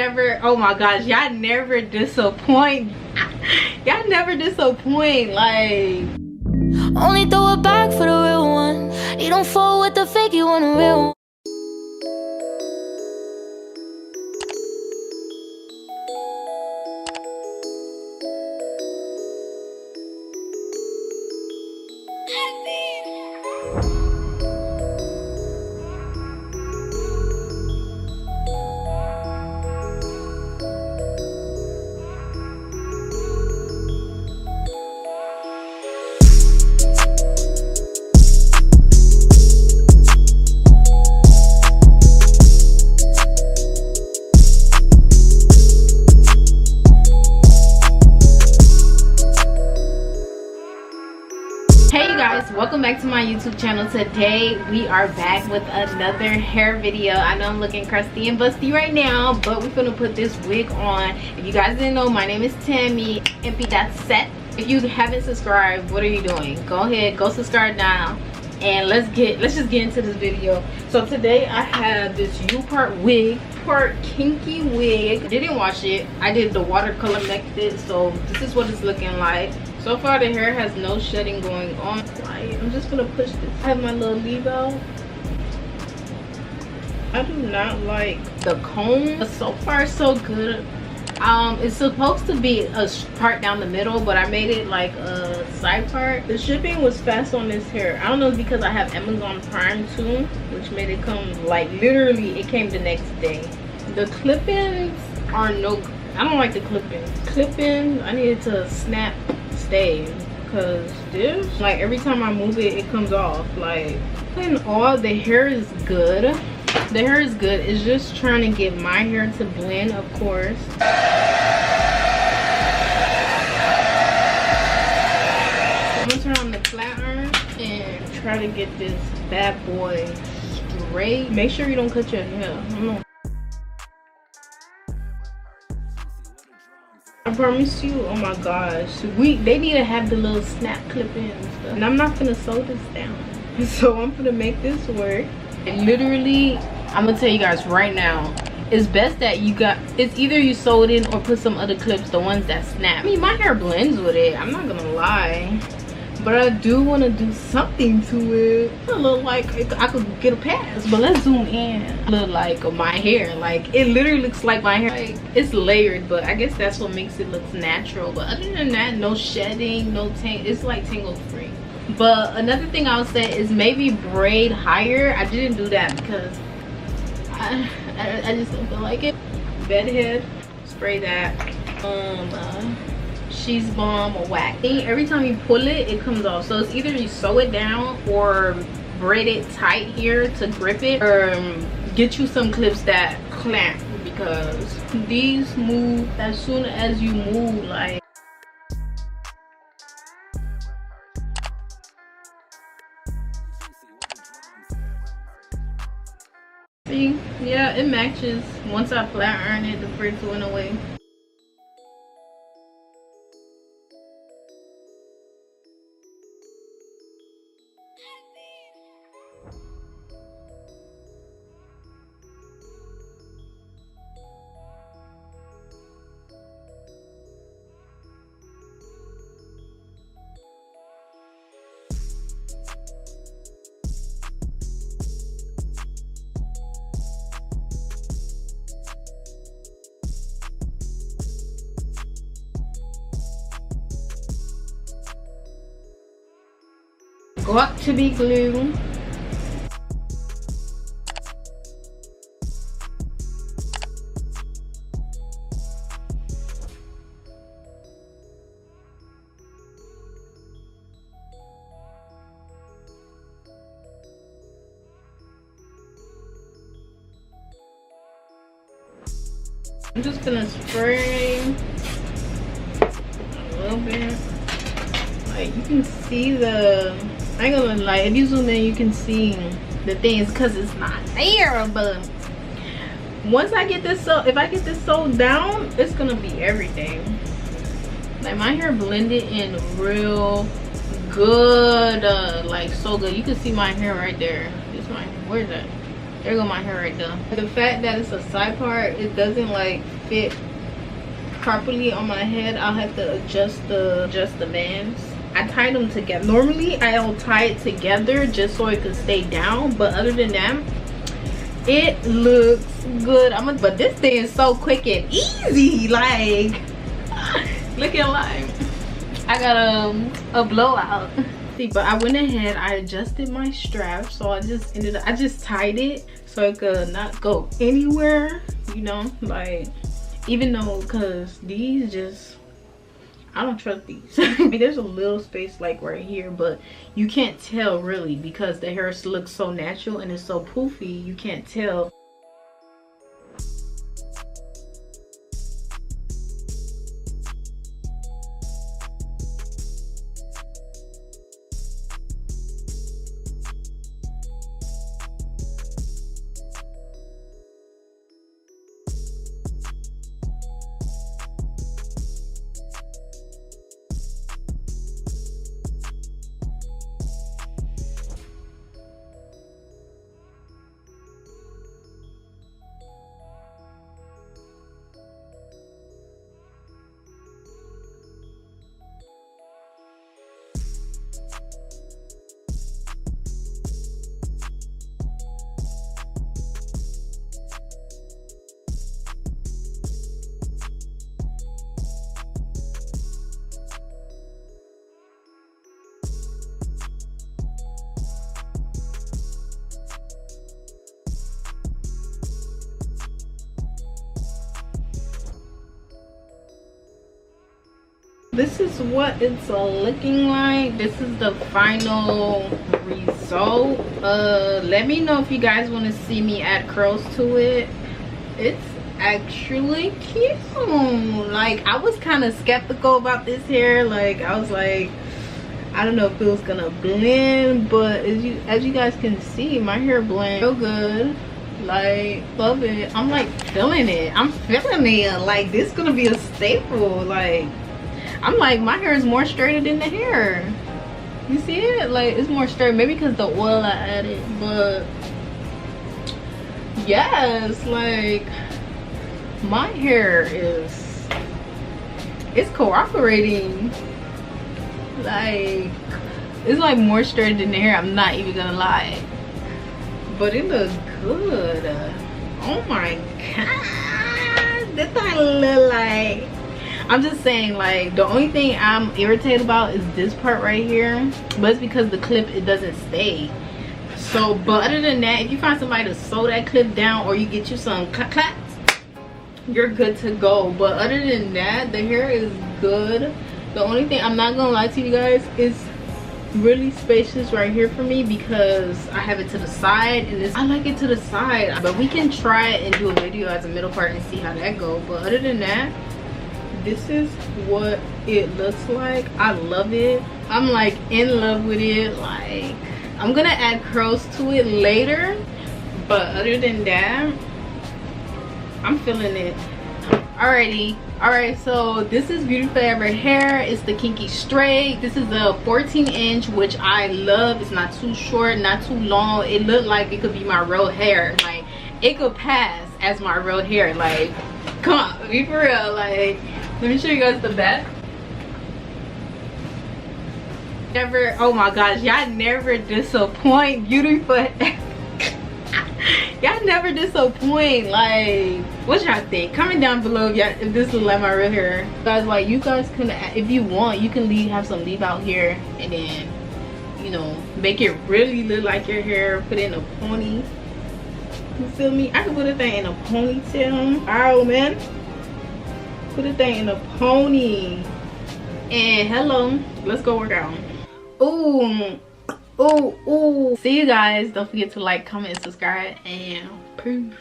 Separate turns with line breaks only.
Never, oh my gosh, y'all never disappoint. Y'all never disappoint. Like,
only throw it back for the real one. You don't fall with the fake, you want a real one.
Welcome back to my YouTube channel. Today we are back with another hair video. I know I'm looking crusty and busty right now, but we're gonna put this wig on. If you guys didn't know, my name is Tammie. MP that's set. If you haven't subscribed, what are you doing? Go ahead, go subscribe now, and let's just get into this video. So today I have this upart wig, part kinky wig. Didn't wash it. I did the watercolor method, so this is what it's looking like. So far the hair has no shedding going on. I'm just gonna push this. I have my little leave out. I do not like the comb, but so far so good. It's supposed to be a part down the middle, but I made it like a side part. The shipping was fast on this hair. I don't know if it's because I have Amazon Prime too, which made it come like literally it came the next day. The clip-ins are no, I don't like the clip-ins. Clip-ins, I needed to snap stay, because this, like, every time I move it, it comes off. Like, in all, the hair is good. The hair is good. It's just trying to get my hair to blend, of course. I'm gonna turn on the flat iron and try to get this bad boy straight. Make sure you don't cut your hair. I promise you, oh my gosh, they need to have the little snap clip in and stuff. And I'm not gonna sew this down, so I'm gonna make this work. And literally, I'm gonna tell you guys right now, it's best that it's either you sew it in or put some other clips, the ones that snap. I mean, my hair blends with it, I'm not gonna lie, but I do want to do something to it. I look like I could get a pass, but let's zoom in. Look like my hair, like it literally looks like my hair. Like, it's layered, but I guess that's what makes it look natural. But other than that, no shedding, no tang. It's like tangle free. But another thing I would say is maybe braid higher. I didn't do that because I just don't feel like it. Bed head, spray that. She's bomb or wax. Every time you pull it, it comes off. So it's either you sew it down or braid it tight here to grip it, or get you some clips that clamp, because these move as soon as you move. Like, see, yeah, it matches. Once I flat iron it, the frizz went away. Got to be glue. I'm just gonna spray a little bit. Like, you can see the, I ain't gonna lie, if you zoom in you can see the things because it's not there. But once I get this, so if I get this sewed down, it's gonna be everything. Like, my hair blended in real good, like so good. You can see my hair right there. This my, where's that? There go my hair right there. The fact that it's a side part, it doesn't like fit properly on my head. I'll have to adjust the bands. I tied them together. Normally I'll tie it together just so it could stay down, but other than that, it looks good. But this thing is so quick and easy. Like, look at mine. I got a blowout. See, but I went ahead, I adjusted my strap, so I just tied it so it could not go anywhere, you know, like, even though, because these just, I don't trust these. I mean, there's a little space like right here, but you can't tell really because the hair looks so natural and it's so poofy, you can't tell. This is what it's looking like. This is the final result. Let me know if you guys want to see me add curls to it. It's actually cute. Like, I was kind of skeptical about this hair. Like, I was like, I don't know if it was gonna blend, but as you guys can see, my hair blends real good. Like, love it. I'm like feeling it. I'm feeling it. Like, this is gonna be a staple. Like, I'm like, my hair is more straighter than the hair. You see it? Like, it's more straight. Maybe because the oil I added, but yes, like, my hair is, it's cooperating. Like, it's like more straight than the hair. I'm not even gonna lie, but it looks good. Oh my god, this thing look like, I'm just saying, like, the only thing I'm irritated about is this part right here, but it's because the clip, it doesn't stay. So, but other than that, if you find somebody to sew that clip down, or you get you some clap, you're good to go. But other than that, the hair is good. The only thing, I'm not gonna lie to you guys, is really spacious right here for me because I have it to the side, and I like it to the side. But we can try it and do a video as a middle part and see how that goes. But other than that, this is what it looks like. I love it. I'm like in love with it. Like, I'm gonna add curls to it later, but other than that, I'm feeling it. Alrighty. Alright, so this is Beauty Forever hair. It's the kinky straight. This is a 14-inch, which I love. It's not too short, not too long. It looked like it could be my real hair. Like, it could pass as my real hair. Like, come on, be for real. Like, let me show you guys the back. Never, oh my gosh, y'all never disappoint. Beauty Forever. Y'all never disappoint. Like, what y'all think? Comment down below if this looks like my real hair. Guys, like, you guys can, if you want, you can have some leave out here and then, you know, make it really look like your hair. Put it in a pony. You feel me? I can put a thing in a ponytail. Alright, man. Put a thing in a pony. And hello, let's go work out. Ooh. Ooh. See you guys. Don't forget to like, comment, and subscribe, and peace.